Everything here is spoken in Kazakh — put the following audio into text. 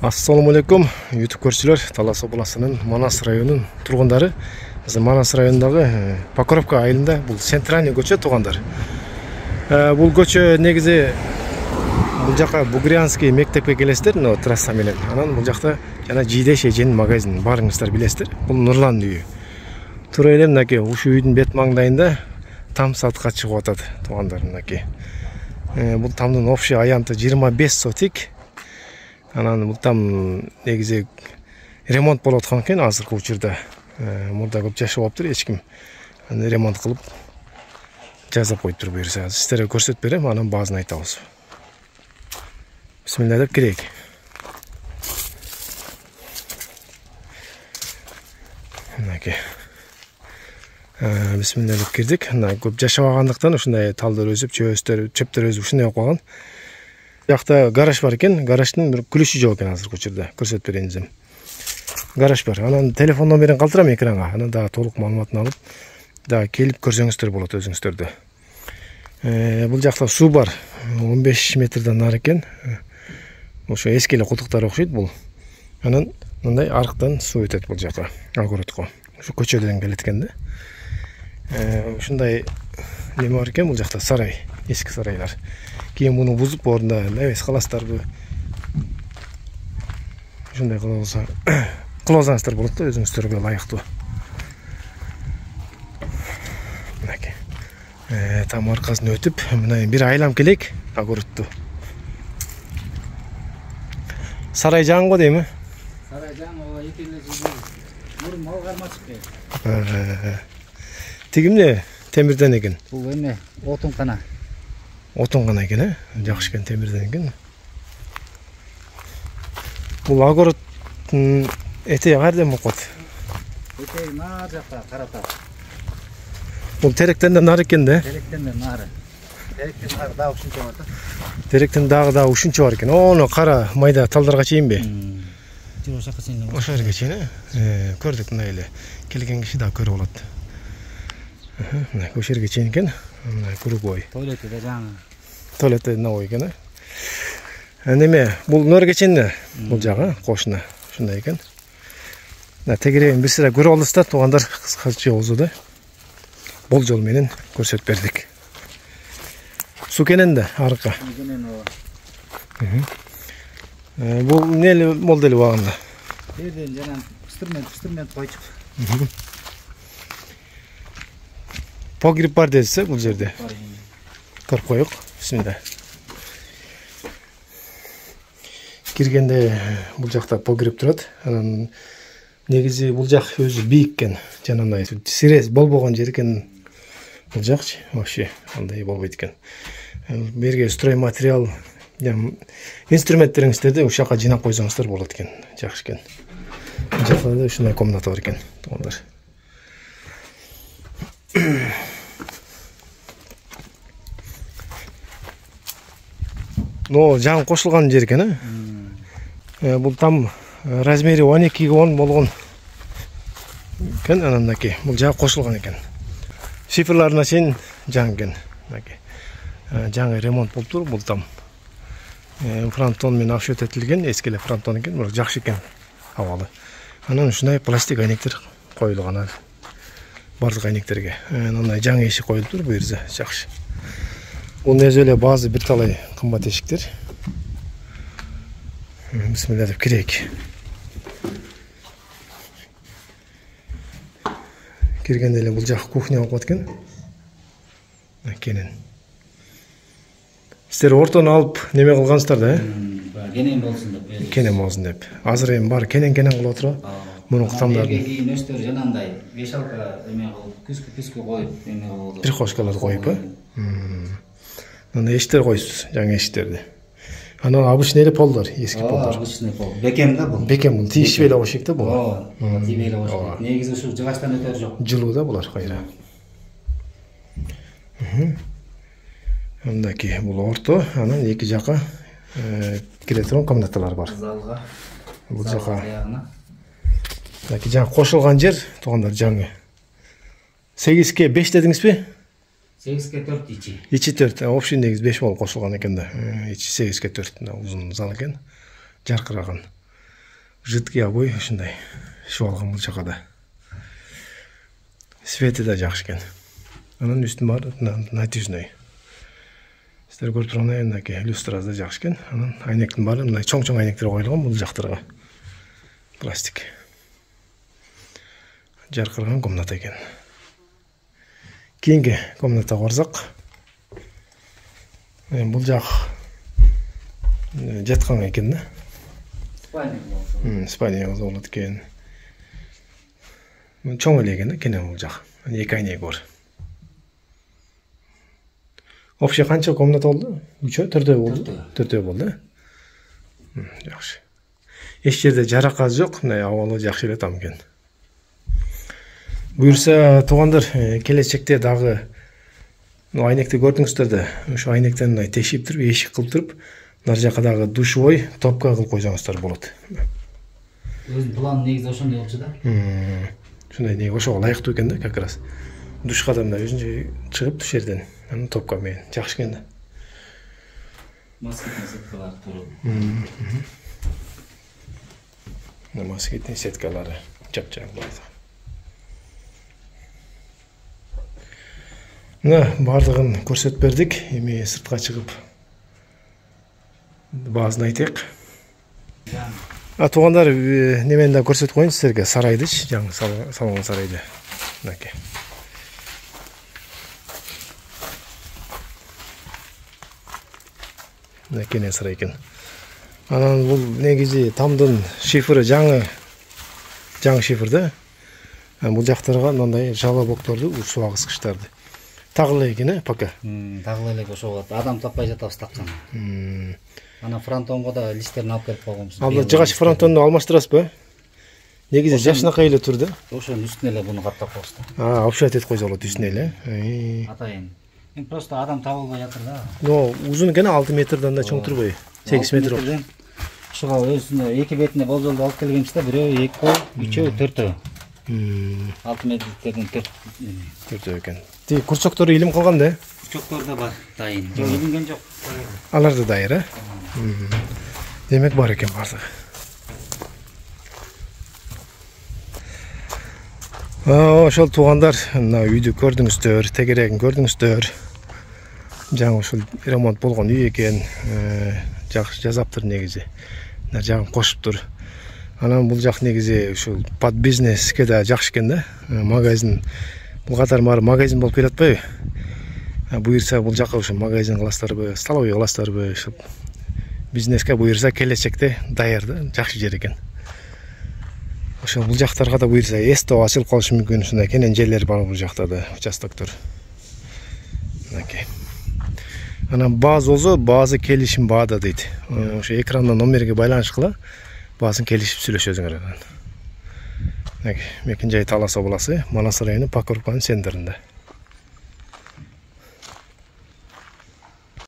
Assalamu alaikum YouTube көршілер, Талас обласының Манас районының тұрғындары. Біз Манас районындағы Покровка айылында бұл центральный көше туғандар. Бұл көше негізі бұл жаққа Бугрянский мектепке келесіздер, трасса менен. Анан бұл жақта жана Жидеш эженин магазин барыңыздар билесіздер. Бұл Нұрлан үйі. Тура эле мынакей ушу үйдүн бет маңдайында там сатка чыгып атат туғандар мынакей. Бұл тамдын общий аянты 25 сотик. Анан бул там негизи ремонт болуп аткан экен азыркы учурда. Мурда көп жашап алыптыр, эч ким ремонт кылып жазап коюптур буюрса. Сиздерге көрсөтүп берем, анан баазын айтабыз. Бисмилла деп кирейик. Мынакей. Бисмилла деп кирдик. Көп жашабагандыктан ушундай талдар өсүп, чөптөр өсүп ушундай болуп калган. Жақта гараж бар екен, гараждың бір күліші жоқ екен азыр көшірді, көрсетіп берейін. Гараж бар, анан телефон номерін қалтырам экранға, анан да толық маалыматын алып, да келіп көрсеңіздер болады өзіңіздерді. Бұл жақта су бар, 15 метрден ары екен, ошо эскеле құдықтар окшойт бұл. Анан мындай арықтан су өтөт бұл жаққа, огородко. Ошо көчөдөн келет экен да. Ушундай неме бар екен бұл жақта, сарай, эски сарайлар. Кейін бұны бұзып орында әвес қаластарды жындай қылозаңыздар болады да өзіңіздерге лайықты. Там арқасын өтіп, бір айлам келек огородты. Сарай жаң ғой деймі? Сарай жаң ола екенле жүрген. Бұрын мал қармачық бе. Тегімде темірден екен? Бұл өне отын қана. Отын ғана екен, жақшы екен, темірден екен. Бұл огородтың етеği қайерден мұқыт? Етеği нар жақта, қарата. Бұл теректен де нар екен де? Теректен де нары. Теректен дағы дағы үшінші бар. Теректен дағы үшінші бар екен. Оны қара майда талдарға чейін бе? Оша жерге чейін, көрдік мына елі. Келген кіші да көріп олады. Оша жерге чейін екен. Кругой. Туалеті де жаңы. Туалеті новый екен. Неме, бұл нөрге чейін бұл жағы, қошына. Шындай екен. Тегерейін бір сірі көрі олыста, туғандар қысқасы олзуды. Бұл жол менен көрсет бердік. Су кенен де арыққа. Бұл нелі молделі бағында? Берден жанан пістірмент қойчық. Погреб бар десе бұл жерде. Көріп қойық. Бисмилла. Кіргенде бұл жақта погреб тұрады. Негізі бұл жақ өзі бейіккен. Жанандай сирес болбоған жер екен бұл жақшы. Вообще андай болбайды екен. Берге строй материал, инструменттеріңіздерді осы жаққа жинап қойсаңыздар болады екен. Жақшы екен. Бұл жақта да ушундай комната бар екен. Но жаң қосылған жер екен. Бұл там размері 12-10 болған екен. Бұл жаң қосылған екен. Шифрларына сен жаң екен. Жаңы ремонт болып тұр. Бұл там фронтонмен ақша өтетілген, ескелі фронтон екен. Бұл жақшы екен авалы. Анан ушундай пластик айнектер қойылған. Барлық айнектерге. Анандай жаң еші қойылып тұр. Бұл ерзі жақшы. Бұл незөлі базы бір талай қымбат ешіктер. Бисмилла деп кірейік. Кіргенделе бұл жақ кухня оқып аткен. Кенен. Сіздер ортаны алып неме қылғансыздар да? Кенен болсын деп. Кенен болсын деп. Азыр ең бар кенен қылып отыр. Мұның құтамдардың. Берге кейін өстер жанандай 5-6 еме қылып, күскі қойып, еме қылып. Бір қошқаларды қойып, Эштер қойсыз, жаңа ештерді. Анау обычный полдар, ескі полдар. Обычный пол. Бекем да бұл? Бекем бұл. Тиішпейлі қошек та бұл. Тиішпейлі қошек. Негізі ұшы жығаштан өтер жоқ. Жылу да бұлар қайра. Ондаки бұл орто, анан екі жаққа келетрон комнаталар бар. Залға. Бұл жаққа. Жаңа қошылған жер, туғандар жаңы. 8-ке 5 дедіңіз бе? 8-ке 4 içi. İçi 4. Общий негіз 5 болып қосылған екен да. İçi 8-ке 4. Uzun zal екен. Жарқыраған. жидкий обой ушундай ишип алган бул жакка да. Свети да жакшы экен. Анан үстүн баары натяжной. Сиздер көрүп тургандай мынакей люстрасы да жакшы экен. Анан айнектин баары мындай чоң-чоң айнектер коюлган бул жактарга. Пластик. Жаркыраган комната экен. Кийинки комнатага барсак, бул жак жаткан экен да. Спальня болот экен. Чоң эле экен да, кене бул жак. Эки айнек бар. Общий канча комната болду? 3-өө, 4-өө болду? 4-өө болду. Жакшы. Эч жерде жаракат жок, мындай абалы жакшы эле там экен. Буюрса, туугандар, келечекте дагы айнекти көрдүңүздөр да, ошо айнектен мындай тешип туруп, эшик кылып туруп, нар жака дагы душевой, топка кылып койсоңуздар болот. Өзүнүн планы негизи ошондой болчу да. Ушундай неге ошого ылайыктуу экен да, как раз. Душка да мындай өзүнчө чыгып туш жерден, анан топка менен жакшы экен да. Москитный сеткалар туруп. Москитный сеткалары жап-жак бар. Мына бардыгын көрсөтүп бердик. Эми сыртка чыгып баазын айтайык. Туугандар, немени да көрсөтүп коеюн силерге, сарайдычы, жаңы салган сарайды. Мынакей. Мынакей сарай экен. Анан бул негизи тамдын шифры жаңы шифр да. Бул жактарга мындай жалобокторду, суу агызгычтарды тагыла экен, пока. Тагыла элек ошо болот. Адам таппай жатабыз такчаны. Анан фронтонго да листтерин алып келип койгонбуз. Ал жыгач фронтонду алмаштырасызбы? Негизи жашынакай эле тур да. Ошонун үстүнө эле буну каптап коебуз да. Общат этип койсо болот үстүнө эле. Атайын. Просто адам табылбай жатыр да. Но узун экен, 6 метрден да чоң турбайбы? 8 метр. Ушуга өзүнө эки бетине болжолду алып келгенбиз да, бирөө, экөө, үчөө, төртөө. 6 метрден 4 экен. Тиги курчоктор илим калган да? Курчоктор да бар, дайын. Жок, илинген жок. Алар да дайыр, Демек бар экен бардыгы. Ошол туугандар, мына үйдү көрдүңүздөр, тегерегин көрдүңүздөр. Жаңы ушул ремонт болгон үй экен. Жакшы жасаптыр негизи. Нар жагын кошуптур. Анан бул жак негизи ушул под бизнеске да жакшы экен да. Магазин, бул катар магазин болуп келатпайбы? Буюрса бул жакка ушул магазин кыласыздарбы, столовый кыласыздарбы, ушул бизнеске буюрса келечекте даяр да, жакшы жер экен. Ошол бул жактарга да буюрса эстөө ачылып калышы мүмкүн, ушундай кенен жерлер бар бул жакта да, участоктор. Мынакей. Анан бааз болсо, баазы келишим баада дейт. Ошо экрандан номерге байланышкыла, баазын келишип сүйлөшөсүңөр. Мекен жай Талас областы, Манас району Покровканын центринде.